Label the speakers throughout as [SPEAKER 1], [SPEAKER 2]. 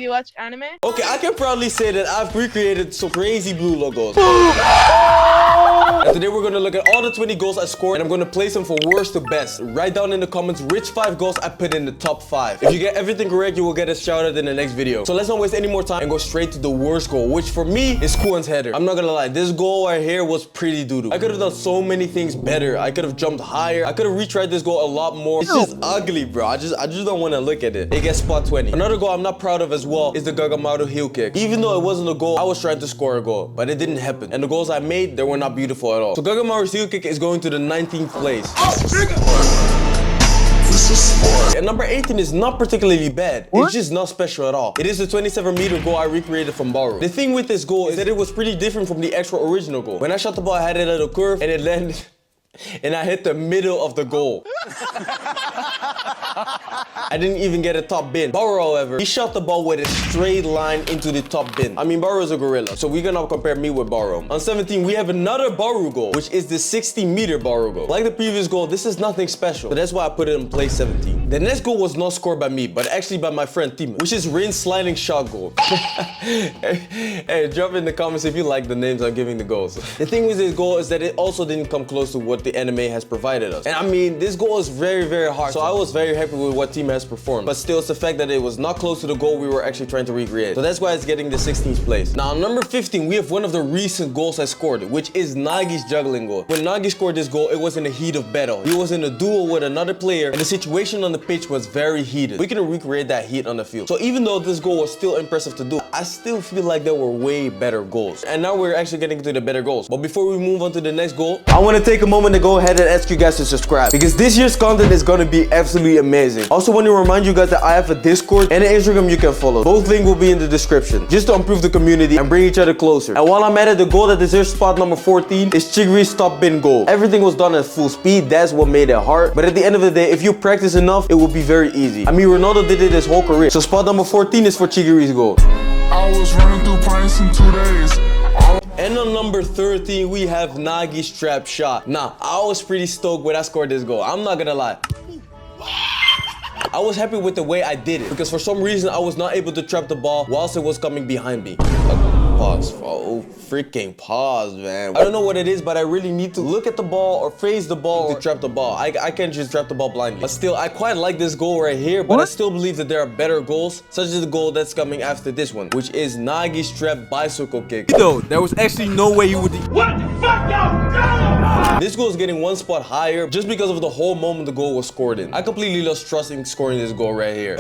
[SPEAKER 1] Do you watch anime?
[SPEAKER 2] Okay, I can proudly say that I've recreated some crazy blue logos. And today we're gonna look at all the 20 goals I scored, and I'm gonna place them from worst to best. Write down in the comments which 5 goals I put in the top 5. If you get everything correct, you will get a shout out in the next video. So let's not waste any more time and go straight to the worst goal, which for me is Koeman's header. I'm not gonna lie, this goal right here was pretty doo-doo. I could have done so many things better. I could have jumped higher. I could have retried this goal a lot more. It's just ugly, bro. I just don't want to look at it. It gets spot 20. Another goal I'm not proud of as well is the Gagamaru heel kick. Even though it wasn't a goal, I was trying to score a goal, but it didn't happen. And the goals I made, they were not beautiful at all. So Gagamaru's heel kick is going to the 19th place. And number 18 is not particularly bad. It's just not special at all. It is the 27-meter goal I recreated from Baru. The thing with this goal is that it was pretty different from the actual original goal. When I shot the ball, I had a little curve and it landed and I hit the middle of the goal. I didn't even get a top bin. Baru, however, he shot the ball with a straight line into the top bin. I mean, Baru is a gorilla, so we're gonna compare me with Baru. On 17, we have another Baru goal, which is the 60-meter Baru goal. Like the previous goal, this is nothing special, so that's why I put it in place 17. The next goal was not scored by me, but actually by my friend Timo, which is Rin's sliding shot goal. Hey, drop in the comments if you like the names I'm giving the goals. The thing with this goal is that it also didn't come close to what the anime has provided us. And I mean, this goal is very, very hard, so I was very happy with what Timo has performed. But still, it's the fact that it was not close to the goal we were actually trying to recreate. So that's why it's getting the 16th place. Now, on number 15, we have one of the recent goals I scored, which is Nagi's juggling goal. When Nagi scored this goal, it was in the heat of battle. He was in a duel with another player, and the situation on the pitch was very heated. We can recreate that heat on the field. So even though this goal was still impressive to do, I still feel like there were way better goals. And now we're actually getting to the better goals. But before we move on to the next goal, I want to take a moment to go ahead and ask you guys to subscribe, because this year's content is going to be absolutely amazing. Also want to remind you guys that I have a Discord and an Instagram you can follow. Both links will be in the description, just to improve the community and bring each other closer. And while I'm at it, the goal that deserves spot number 14 is Chigiri's top bin goal. Everything was done at full speed, that's what made it hard. But at the end of the day, if you practice enough, it will be very easy. I mean, Ronaldo did it his whole career. So spot number 14 is for Chigiri's goal.
[SPEAKER 3] I was running through pints in 2 days.
[SPEAKER 2] And on number 13, we have Nagi's trap shot. Nah, I was pretty stoked when I scored this goal. I'm not gonna lie. I was happy with the way I did it, because for some reason I was not able to trap the ball whilst it was coming behind me. Pause. Oh, freaking pause, man. I don't know what it is, but I really need to look at the ball or face the ball to trap the ball. I can't just trap the ball blindly. But still, I quite like this goal right here, but I still believe that there are better goals, such as the goal that's coming after this one, which is Nagi's trap bicycle kick.
[SPEAKER 4] Yo, there was actually no way you would.
[SPEAKER 5] What the fuck, yo?
[SPEAKER 2] This goal is getting one spot higher just because of the whole moment the goal was scored in. I completely lost trust in scoring this goal right here.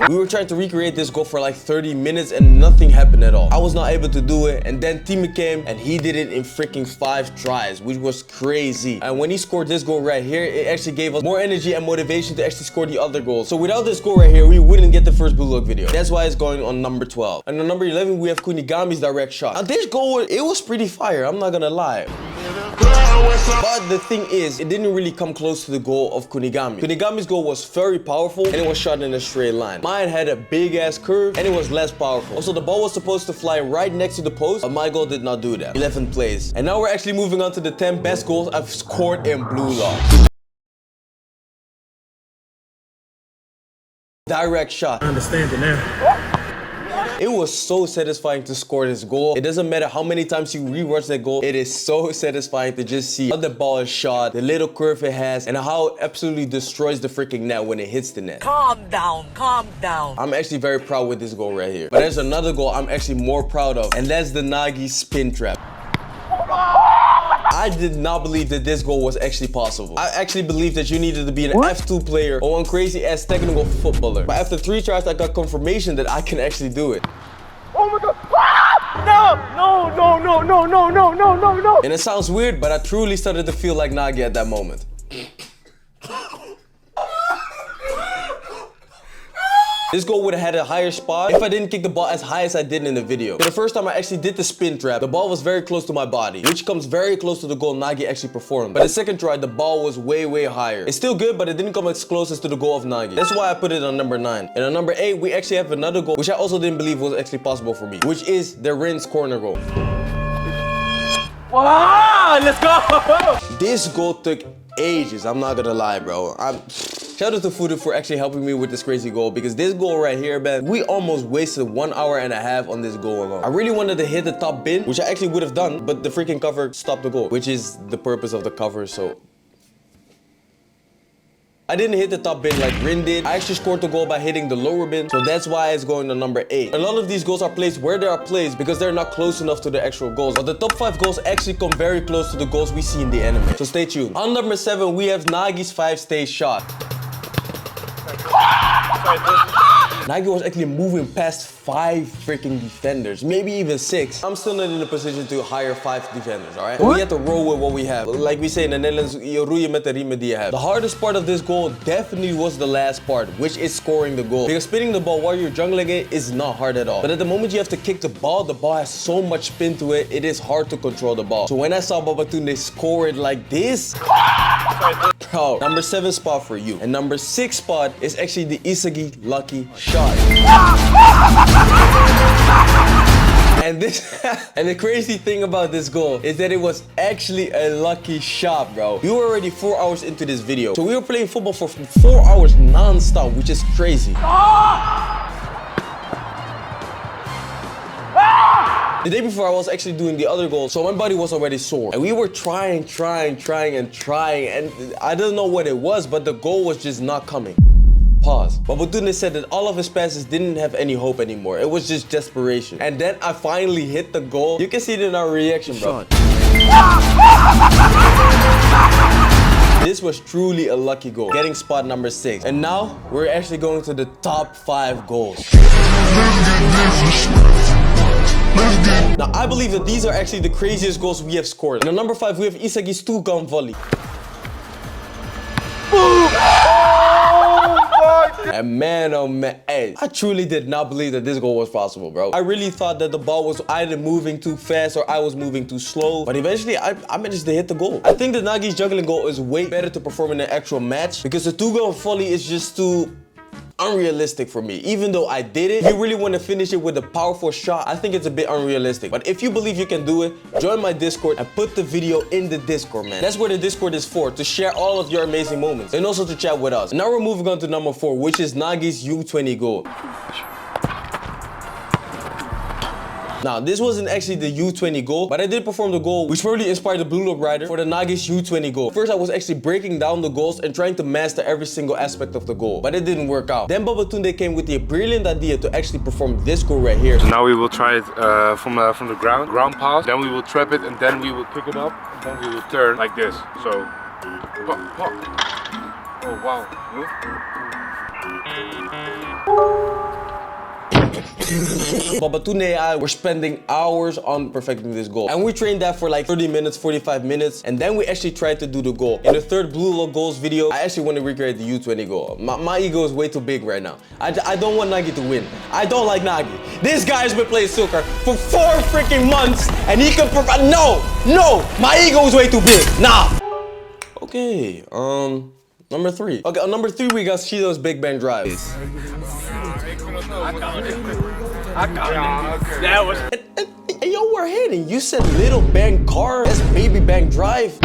[SPEAKER 2] We were trying to recreate this goal for like 30 minutes and nothing happened at all. I was not able to do it, and then Timo came and he did it in freaking 5 tries, which was crazy. And when he scored this goal right here, it actually gave us more energy and motivation to actually score the other goals. So without this goal right here, we wouldn't get the first Blue Lock video. That's why it's going on number 12. And on number 11, we have Kunigami's direct shot. Now this goal, it was pretty fire, I'm not gonna lie. But the thing is, it didn't really come close to the goal of Kunigami. Kunigami's goal was very powerful and it was shot in a straight line. Mine had a big ass curve and it was less powerful. Also, the ball was supposed to fly right next to the post, but my goal did not do that. 11th place. And now we're actually moving on to the 10 best goals I've scored in Blue Lock. Direct shot.
[SPEAKER 5] I understand it now.
[SPEAKER 2] It was so satisfying to score this goal. It doesn't matter how many times you rewatch that goal. It is so satisfying to just see how the ball is shot, the little curve it has, and how it absolutely destroys the freaking net when it hits the net.
[SPEAKER 6] Calm down, calm down.
[SPEAKER 2] I'm actually very proud with this goal right here. But there's another goal I'm actually more proud of, and that's the Nagi spin trap. I did not believe that this goal was actually possible. I actually believed that you needed to be an F2 player or one crazy ass technical footballer. But after 3 tries, I got confirmation that I can actually do it.
[SPEAKER 5] Oh my god. Ah! No.
[SPEAKER 2] And it sounds weird, but I truly started to feel like Nagi at that moment. This goal would have had a higher spot if I didn't kick the ball as high as I did in the video. For the first time I actually did the spin trap, the ball was very close to my body, which comes very close to the goal Nagi actually performed. But the second try, the ball was way higher. It's still good, but it didn't come as close as to the goal of Nagi. That's why I put it on number 9. And on number 8, we actually have another goal, which I also didn't believe was actually possible for me, which is the Rin's corner goal.
[SPEAKER 5] Wow, let's go.
[SPEAKER 2] This goal took ages, I'm not gonna lie, bro. Shout out to Fudu for actually helping me with this crazy goal, because this goal right here, man, we almost wasted 1 hour and a half on this goal alone. I really wanted to hit the top bin, which I actually would have done, but the freaking cover stopped the goal, which is the purpose of the cover, so I didn't hit the top bin like Rin did. I actually scored the goal by hitting the lower bin, so that's why it's going to number 8. A lot of these goals are placed where they are placed because they're not close enough to the actual goals. But the top 5 goals actually come very close to the goals we see in the anime. So stay tuned. On number 7, we have Nagi's 5-stage shot. Nagi was actually moving past 5 freaking defenders, maybe even 6. I'm still not in a position to hire 5 defenders, all right? We have to roll with what we have. Like we say in the Netherlands, je roeien met de riemen die je hebt. The hardest part of this goal definitely was the last part, which is scoring the goal. Because spinning the ball while you're jungling it is not hard at all. But at the moment you have to kick the ball has so much spin to it, it is hard to control the ball. So when I saw Babatunde score it like this, bro, number 7 spot for you. And number 6 spot is actually the Isagi lucky shot. And the crazy thing about this goal is that it was actually a lucky shot, bro. We were already 4 hours into this video, so we were playing football for 4 hours non-stop, which is crazy. The day before I was actually doing the other goal, so my body was already sore. And we were trying, and I don't know what it was, but the goal was just not coming. Pause. Babatunde said that all of his passes didn't have any hope anymore. It was just desperation. And then I finally hit the goal. You can see it in our reaction, bro. This was truly a lucky goal, getting spot number 6. And now we're actually going to the top 5 goals. Now I believe that these are actually the craziest goals we have scored. And at number 5, we have Isagi's 2-gun volley. And man, oh man, hey, I truly did not believe that this goal was possible, bro. I really thought that the ball was either moving too fast or I was moving too slow. But eventually, I managed to hit the goal. I think that Nagi's juggling goal is way better to perform in an actual match because the 2-gun volley is just too unrealistic for me. Even though I did it, if you really want to finish it with a powerful shot, I think it's a bit unrealistic. But if you believe you can do it, join my Discord and put the video in the Discord, man. That's where the Discord is for, to share all of your amazing moments and also to chat with us. Now we're moving on to number 4, which is Nagi's U20 goal. Now, this wasn't actually the U20 goal, but I did perform the goal, which probably inspired the Blue Lock Rider for the Nagi's U20 goal. First, I was actually breaking down the goals and trying to master every single aspect of the goal, but it didn't work out. Then Babatunde came with the brilliant idea to actually perform this goal right here.
[SPEAKER 1] So now we will try it from the ground pass, then we will trap it, and then we will pick it up, and then we will turn like this. So, pop, pop. Oh wow.
[SPEAKER 2] Babatunde and I were spending hours on perfecting this goal. And we trained that for like 30 minutes, 45 minutes. And then we actually tried to do the goal. In the third Blue Lock goals video, I actually want to recreate the U20 goal. My ego is way too big right now. I don't want Nagi to win. I don't like Nagi. This guy has been playing Silker for 4 freaking months and he could provide. No, my ego is way too big. Nah. Okay, number 3. Okay, on number 3 we got Shido's Big Bang Drive.
[SPEAKER 5] I got it. That was.
[SPEAKER 2] And yo, we're hitting. You said Little Bang Car. That's Baby Bang Drive.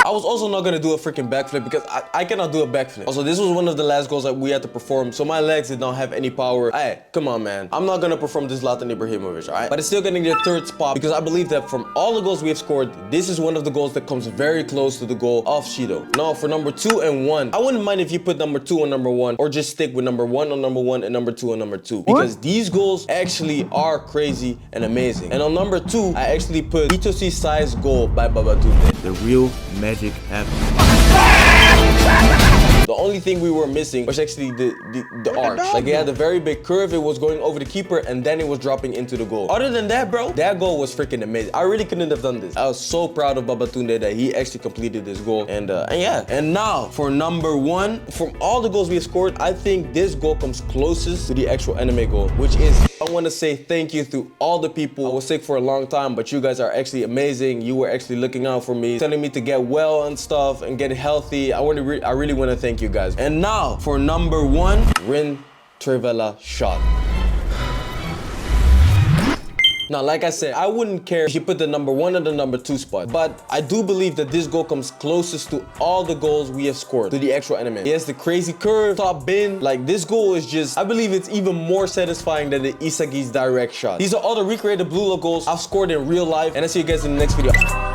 [SPEAKER 2] I was also not gonna do a freaking backflip because I cannot do a backflip. Also, this was one of the last goals that we had to perform, so my legs did not have any power. Hey, come on, man. I'm not gonna perform this Zlatan Ibrahimovic, alright? But it's still getting the 3rd spot because I believe that from all the goals we have scored, this is one of the goals that comes very close to the goal of Shido. Now, for number 2 and 1, I wouldn't mind if you put number 2 on number 1 or just stick with number 1 on number 1 and number 2 on number 2 because these goals actually are crazy and amazing. And on number 2, I actually put Itoshi Sai's goal by Babatunde.
[SPEAKER 4] The real magic happened.
[SPEAKER 2] The only thing we were missing was actually the arch. Like, it had a very big curve, it was going over the keeper, and then it was dropping into the goal. Other than that, bro, that goal was freaking amazing. I really couldn't have done this. I was so proud of Babatunde that he actually completed this goal. And yeah. And now, for number 1, from all the goals we have scored, I think this goal comes closest to the actual anime goal, which is, I want to say thank you to all the people. I was sick for a long time, but you guys are actually amazing. You were actually looking out for me, telling me to get well and stuff and get healthy. I really want to thank you guys. And now for number 1, Rin Trivela shot. Now, like I said, I wouldn't care if you put the number 1 or the number 2 spot, but I do believe that this goal comes closest to all the goals we have scored, to the actual element. He has the crazy curve, top bin. Like, this goal is just, I believe it's even more satisfying than the Isagi's direct shot. These are all the recreated Blue Lock goals I've scored in real life, and I'll see you guys in the next video.